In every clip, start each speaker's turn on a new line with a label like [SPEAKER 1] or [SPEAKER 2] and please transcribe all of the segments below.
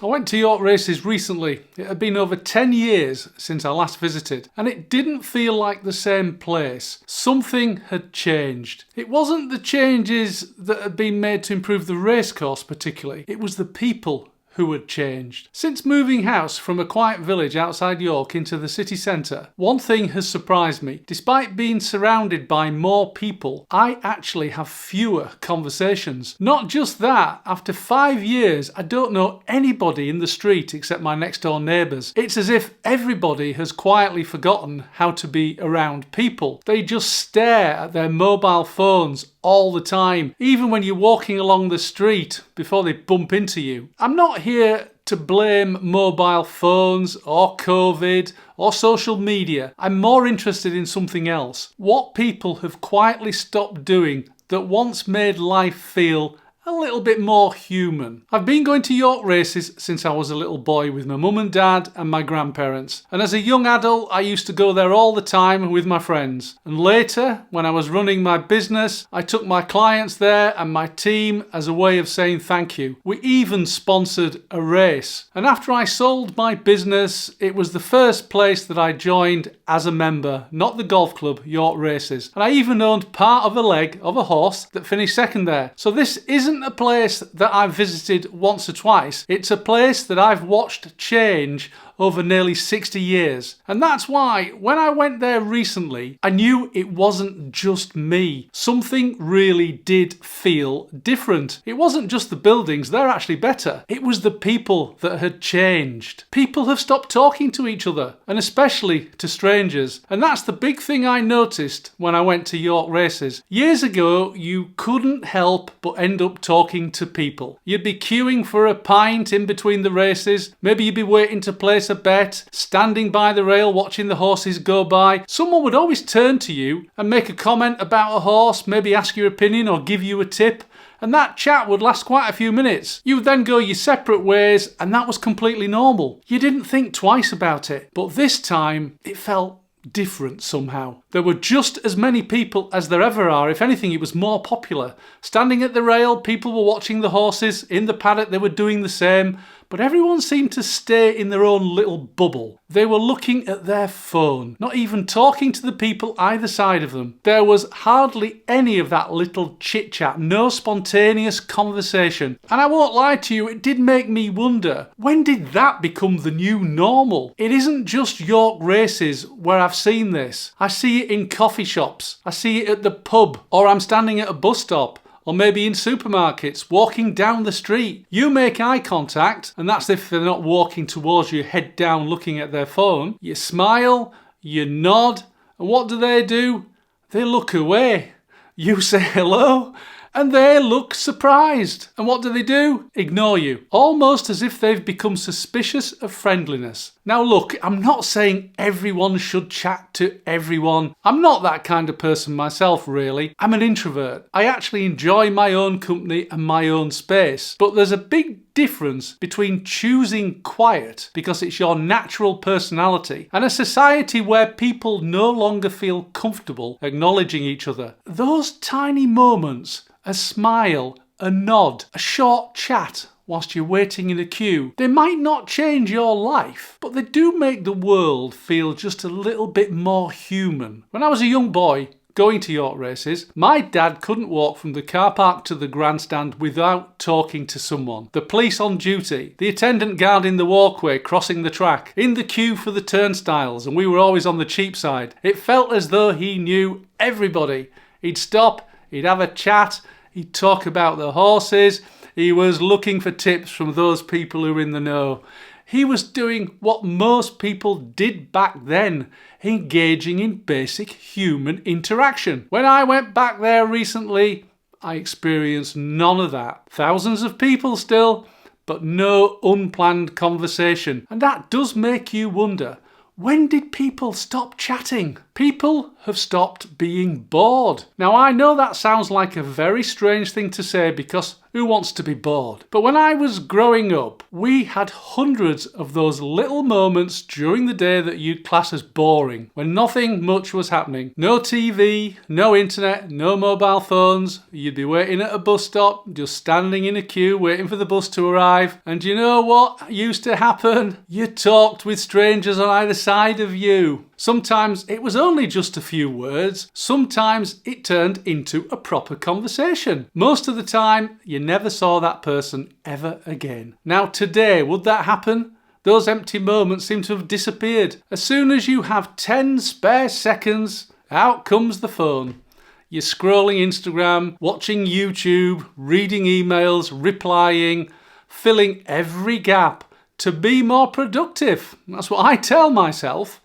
[SPEAKER 1] I went to York Races recently. It had been over 10 years since I last visited, and it didn't feel like the same place. Something had changed. It wasn't the changes that had been made to improve the racecourse particularly, it was the people who had changed. Since moving house from a quiet village outside York into the city centre, one thing has surprised me. Despite being surrounded by more people, I actually have fewer conversations. Not just that, after 5 years, I don't know anybody in the street except my next door neighbours. It's as if everybody has quietly forgotten how to be around people. They just stare at their mobile phones all the time, even when you're walking along the street before they bump into you. I'm not here to blame mobile phones or COVID or social media. I'm more interested in something else. What people have quietly stopped doing that once made life feel a little bit more human. I've been going to York Races since I was a little boy with my mum and dad and my grandparents. And as a young adult, I used to go there all the time with my friends. And later, when I was running my business, I took my clients there and my team as a way of saying thank you. We even sponsored a race. And after I sold my business, it was the first place that I joined as a member, not the golf club, York Races. And I even owned part of a leg of a horse that finished second there. So this isn't a place that I've visited once or twice. It's a place that I've watched change over nearly 60 years. And that's why when I went there recently, I knew it wasn't just me. Something really did feel different. It wasn't just the buildings, they're actually better. It was the people that had changed. People have stopped talking to each other, and especially to strangers. And that's the big thing I noticed when I went to York Races. Years ago, you couldn't help but end up talking to people. You'd be queuing for a pint in between the races. Maybe you'd be waiting to place a bet, standing by the rail watching the horses go by. Someone would always turn to you and make a comment about a horse, maybe ask your opinion or give you a tip. And that chat would last quite a few minutes. You would then go your separate ways, and that was completely normal. You didn't think twice about it. But this time, it felt different somehow. There were just as many people as there ever are. If anything, it was more popular. Standing at the rail, people were watching the horses. In the paddock, they were doing the same. But everyone seemed to stay in their own little bubble. They were looking at their phone, not even talking to the people either side of them. There was hardly any of that little chit-chat, no spontaneous conversation. And I won't lie to you, it did make me wonder, when did that become the new normal? It isn't just York Races where I've seen this. I see it in coffee shops, I see it at the pub, or I'm standing at a bus stop. Or maybe in supermarkets, walking down the street. You make eye contact, and that's if they're not walking towards you, head down looking at their phone. You smile, you nod, and what do? They look away. You say hello, and they look surprised. And what do? Ignore you. Almost as if they've become suspicious of friendliness. Now look, I'm not saying everyone should chat to everyone. I'm not that kind of person myself, really. I'm an introvert. I actually enjoy my own company and my own space. But there's a big difference between choosing quiet because it's your natural personality and a society where people no longer feel comfortable acknowledging each other. Those tiny moments, a smile, a nod, a short chat whilst you're waiting in a queue, they might not change your life, but they do make the world feel just a little bit more human. When I was a young boy, going to York Races, my dad couldn't walk from the car park to the grandstand without talking to someone. The police on duty, the attendant guarding the walkway crossing the track, in the queue for the turnstiles, and we were always on the cheap side. It felt as though he knew everybody. He'd stop, he'd have a chat, he'd talk about the horses. He was looking for tips from those people who were in the know. He was doing what most people did back then, engaging in basic human interaction. When I went back there recently, I experienced none of that. Thousands of people still, but no unplanned conversation. And that does make you wonder, when did people stop chatting? People have stopped being bored. Now, I know that sounds like a very strange thing to say because who wants to be bored? But when I was growing up, we had hundreds of those little moments during the day that you'd class as boring, when nothing much was happening. No TV, no internet, no mobile phones. You'd be waiting at a bus stop, just standing in a queue, waiting for the bus to arrive. And you know what used to happen? You talked with strangers on either side of you. Sometimes it was only just a few words. Sometimes it turned into a proper conversation. Most of the time, you never saw that person ever again. Now today, would that happen? Those empty moments seem to have disappeared. As soon as you have 10 spare seconds, out comes the phone. You're scrolling Instagram, watching YouTube, reading emails, replying, filling every gap to be more productive. That's what I tell myself.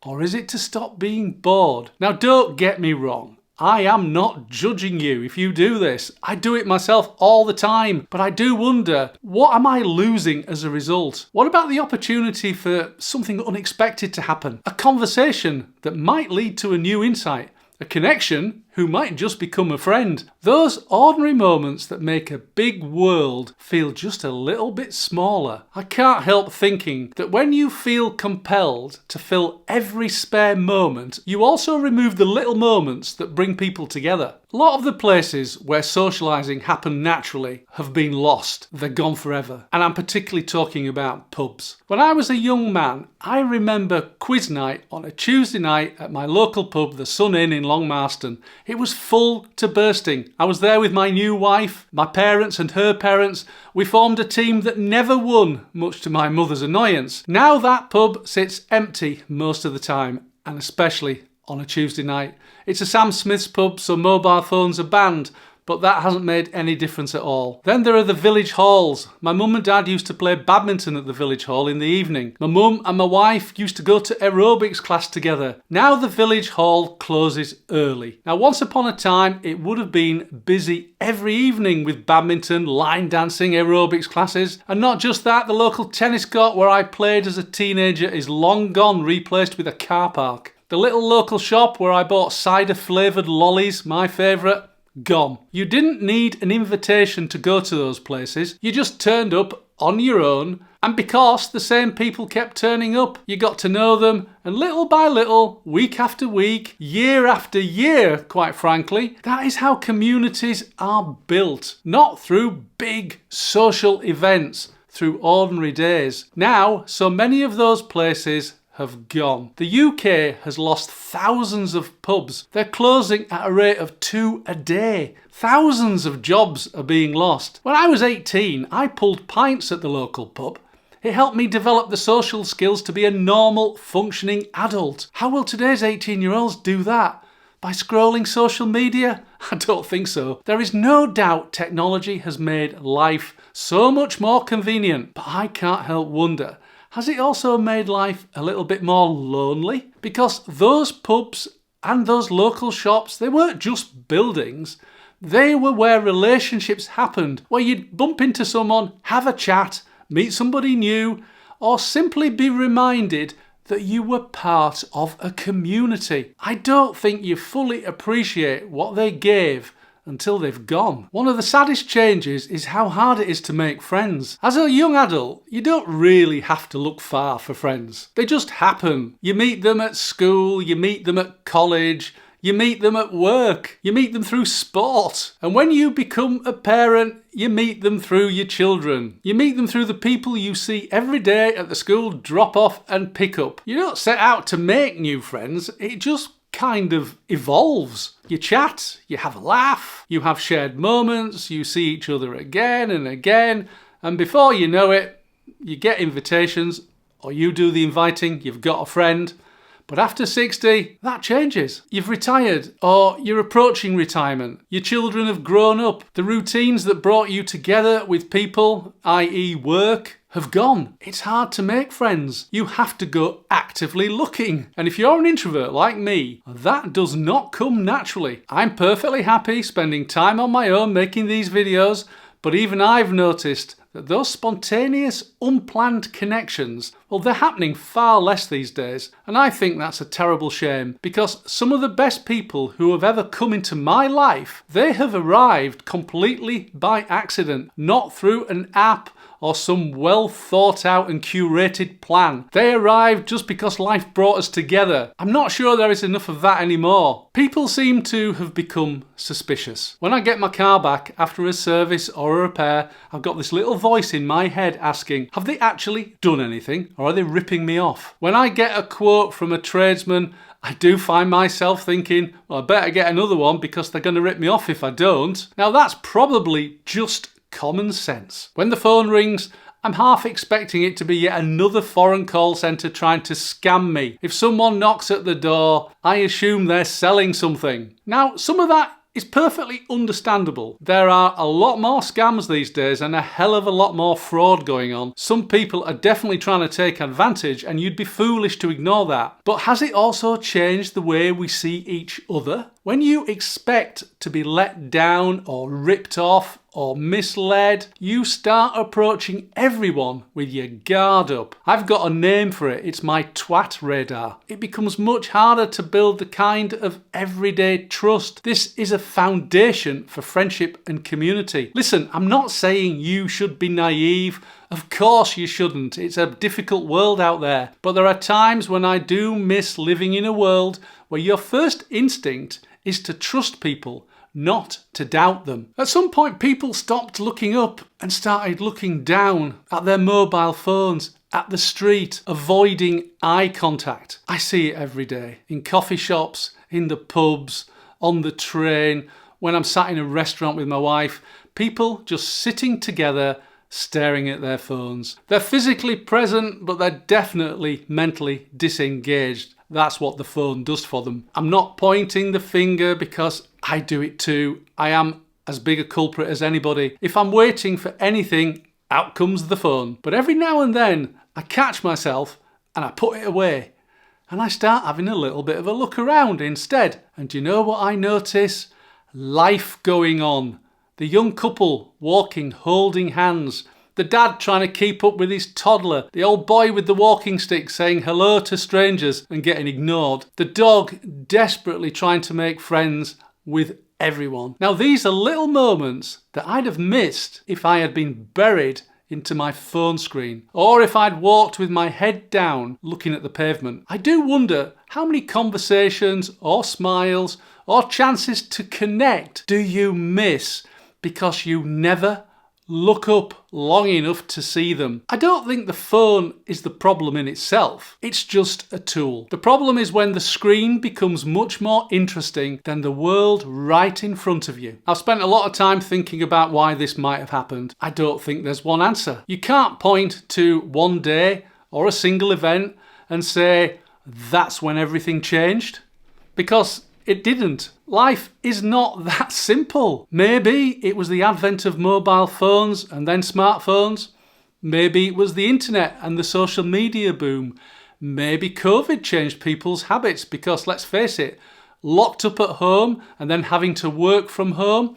[SPEAKER 1] Or is it to stop being bored? Now, don't get me wrong. I am not judging you if you do this. I do it myself all the time. But I do wonder, what am I losing as a result? What about the opportunity for something unexpected to happen? A conversation that might lead to a new insight. A connection who might just become a friend. Those ordinary moments that make a big world feel just a little bit smaller. I can't help thinking that when you feel compelled to fill every spare moment, you also remove the little moments that bring people together. A lot of the places where socialising happened naturally have been lost. They're gone forever. And I'm particularly talking about pubs. When I was a young man, I remember quiz night on a Tuesday night at my local pub, the Sun Inn in Long Marston. It was full to bursting. I was there with my new wife, my parents and her parents. We formed a team that never won, much to my mother's annoyance. Now that pub sits empty most of the time, and especially on a Tuesday night. It's a Sam Smith's pub, so mobile phones are banned, but that hasn't made any difference at all. Then there are the village halls. My mum and dad used to play badminton at the village hall in the evening. My mum and my wife used to go to aerobics class together. Now the village hall closes early. Now once upon a time it would have been busy every evening with badminton, line dancing, aerobics classes. And not just that, the local tennis court where I played as a teenager is long gone, replaced with a car park. The little local shop where I bought cider flavoured lollies, my favourite, gone. You didn't need an invitation to go to those places. You just turned up on your own, and because the same people kept turning up, you got to know them, and little by little, week after week, year after year, quite frankly, that is how communities are built. Not through big social events, through ordinary days. Now, so many of those places have gone. The UK has lost thousands of pubs. They're closing at a rate of 2 a day. Thousands of jobs are being lost. When I was 18, I pulled pints at the local pub. It helped me develop the social skills to be a normal, functioning adult. How will today's 18-year-olds do that? By scrolling social media? I don't think so. There is no doubt technology has made life so much more convenient, but I can't help wonder, has it also made life a little bit more lonely? Because those pubs and those local shops, they weren't just buildings. They were where relationships happened, where you'd bump into someone, have a chat, meet somebody new, or simply be reminded that you were part of a community. I don't think you fully appreciate what they gave until they've gone. One of the saddest changes is how hard it is to make friends. As a young adult, you don't really have to look far for friends. They just happen. You meet them at school, you meet them at college, you meet them at work, you meet them through sport. And when you become a parent, you meet them through your children. You meet them through the people you see every day at the school drop-off and pick-up. You don't set out to make new friends, it just kind of evolves. You chat, you have a laugh, you have shared moments, you see each other again and again, and before you know it, you get invitations, or you do the inviting, you've got a friend. But after 60, that changes. You've retired, or you're approaching retirement. Your children have grown up. The routines that brought you together with people, i.e. work, have gone. It's hard to make friends. You have to go actively looking. And if you're an introvert like me, that does not come naturally. I'm perfectly happy spending time on my own making these videos, but even I've noticed that those spontaneous, unplanned connections, well, Well, they're happening far less these days, and I think that's a terrible shame, because some of the best people who have ever come into my life, they have arrived completely by accident, not through an app or some well thought out and curated plan. They arrived just because life brought us together. I'm not sure there is enough of that anymore. People seem to have become suspicious. When I get my car back after a service or a repair, I've got this little voice in my head asking, have they actually done anything, or are they ripping me off? When I get a quote from a tradesman, I do find myself thinking, well, I better get another one because they're going to rip me off if I don't. Now that's probably just common sense. When the phone rings, I'm half expecting it to be yet another foreign call centre trying to scam me. If someone knocks at the door, I assume they're selling something. Now, some of that is perfectly understandable. There are a lot more scams these days and a hell of a lot more fraud going on. Some people are definitely trying to take advantage, and you'd be foolish to ignore that. But has it also changed the way we see each other? When you expect to be let down or ripped off or misled, you start approaching everyone with your guard up. I've got a name for it. It's my twat radar. It becomes much harder to build the kind of everyday trust. This is a foundation for friendship and community. Listen, I'm not saying you should be naive. Of course you shouldn't. It's a difficult world out there. But there are times when I do miss living in a world where your first instinct is to trust people, not to doubt them. At some point, people stopped looking up and started looking down at their mobile phones, at the street, avoiding eye contact. I see it every day, in coffee shops, in the pubs, on the train, when I'm sat in a restaurant with my wife. People just sitting together, staring at their phones. They're physically present, but they're definitely mentally disengaged. That's what the phone does for them. I'm not pointing the finger because I do it too. I am as big a culprit as anybody. If I'm waiting for anything, out comes the phone. But every now and then, I catch myself and I put it away. And I start having a little bit of a look around instead. And do you know what I notice? Life going on. The young couple walking, holding hands. The dad trying to keep up with his toddler. The old boy with the walking stick saying hello to strangers and getting ignored. The dog desperately trying to make friends with everyone. Now these are little moments that I'd have missed if I had been buried into my phone screen, or if I'd walked with my head down looking at the pavement. I do wonder how many conversations or smiles or chances to connect do you miss because you never look up long enough to see them. I don't think the phone is the problem in itself. It's just a tool. The problem is when the screen becomes much more interesting than the world right in front of you. I've spent a lot of time thinking about why this might have happened. I don't think there's one answer. You can't point to one day or a single event and say that's when everything changed, because it didn't. Life is not that simple. Maybe it was the advent of mobile phones and then smartphones. Maybe it was the internet and the social media boom. Maybe COVID changed people's habits because, let's face it, locked up at home and then having to work from home,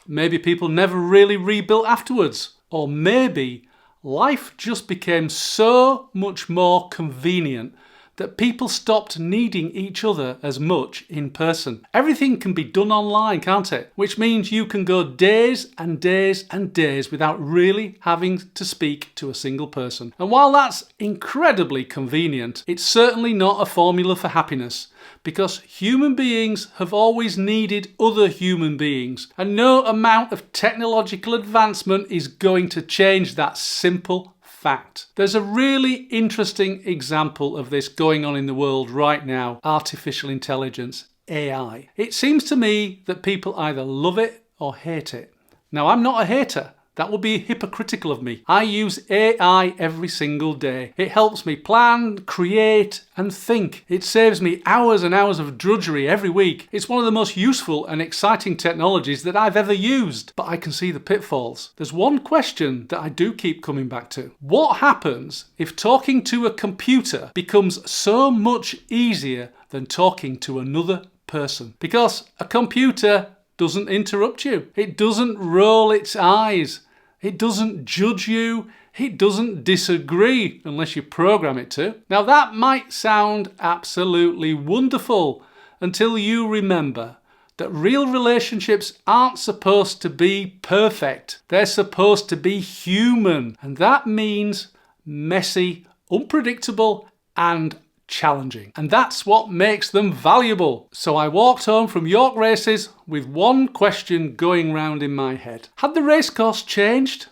[SPEAKER 1] maybe people never really rebuilt afterwards. Or maybe life just became so much more convenient that people stopped needing each other as much in person. Everything can be done online, can't it? Which means you can go days and days and days without really having to speak to a single person. And while that's incredibly convenient, it's certainly not a formula for happiness, because human beings have always needed other human beings, and no amount of technological advancement is going to change that simple fact. There's a really interesting example of this going on in the world right now: artificial intelligence, AI. It seems to me that people either love it or hate it. Now, I'm not a hater. That would be hypocritical of me. I use AI every single day. It helps me plan, create, and think. It saves me hours and hours of drudgery every week. It's one of the most useful and exciting technologies that I've ever used, but I can see the pitfalls. There's one question that I do keep coming back to. What happens if talking to a computer becomes so much easier than talking to another person? Because a computer doesn't interrupt you. It doesn't roll its eyes. It doesn't judge you. It doesn't disagree unless you program it to. Now that might sound absolutely wonderful until you remember that real relationships aren't supposed to be perfect. They're supposed to be human. And that means messy, unpredictable, and challenging. And that's what makes them valuable. So I walked home from York races with one question going round in my head. Had the racecourse changed,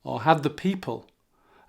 [SPEAKER 1] or had the people?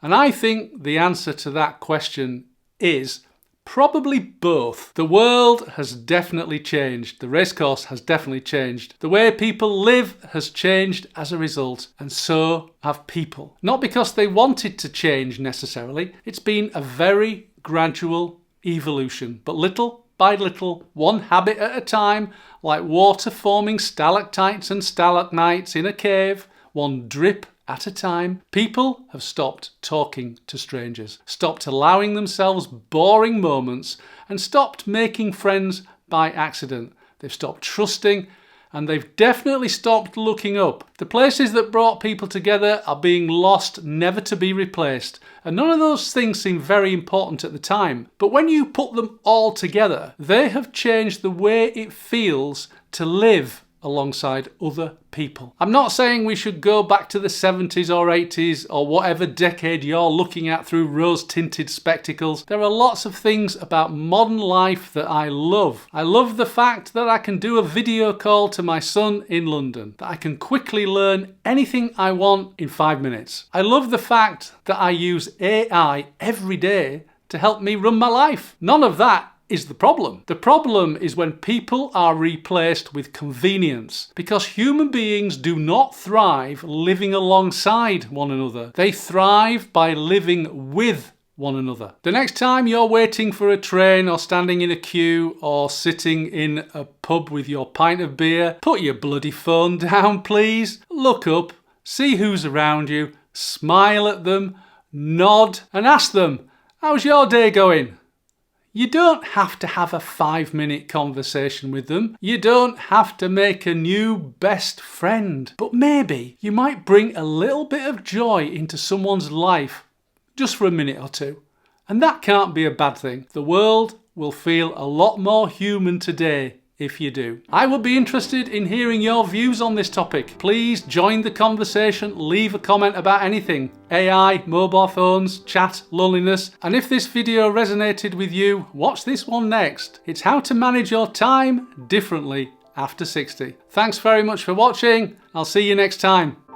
[SPEAKER 1] And I think the answer to that question is probably both. The world has definitely changed. The racecourse has definitely changed. The way people live has changed as a result, and so have people. Not because they wanted to change necessarily. It's been a very gradual evolution, but little by little, one habit at a time, like water forming stalactites and stalagmites in a cave, one drip at a time. People have stopped talking to strangers, stopped allowing themselves boring moments, and stopped making friends by accident. They've stopped trusting, and they've definitely stopped looking up. The places that brought people together are being lost, never to be replaced. And none of those things seem very important at the time. But when you put them all together, they have changed the way it feels to live alongside other people. I'm not saying we should go back to the 70s or 80s or whatever decade you're looking at through rose-tinted spectacles. There are lots of things about modern life that I love. I love the fact that I can do a video call to my son in London, that I can quickly learn anything I want in 5 minutes. I love the fact that I use AI every day to help me run my life. None of that is the problem. The problem is when people are replaced with convenience, because human beings do not thrive living alongside one another. They thrive by living with one another. The next time you're waiting for a train or standing in a queue or sitting in a pub with your pint of beer, put your bloody phone down, please. Look up, see who's around you, smile at them, nod, and ask them, "How's your day going?" You don't have to have a 5-minute conversation with them. You don't have to make a new best friend. But maybe you might bring a little bit of joy into someone's life just for a minute or two. And that can't be a bad thing. The world will feel a lot more human today if you do. I would be interested in hearing your views on this topic. Please join the conversation, leave a comment about anything. AI, mobile phones, chat, loneliness. And if this video resonated with you, watch this one next. It's how to manage your time differently after 60. Thanks very much for watching. I'll see you next time.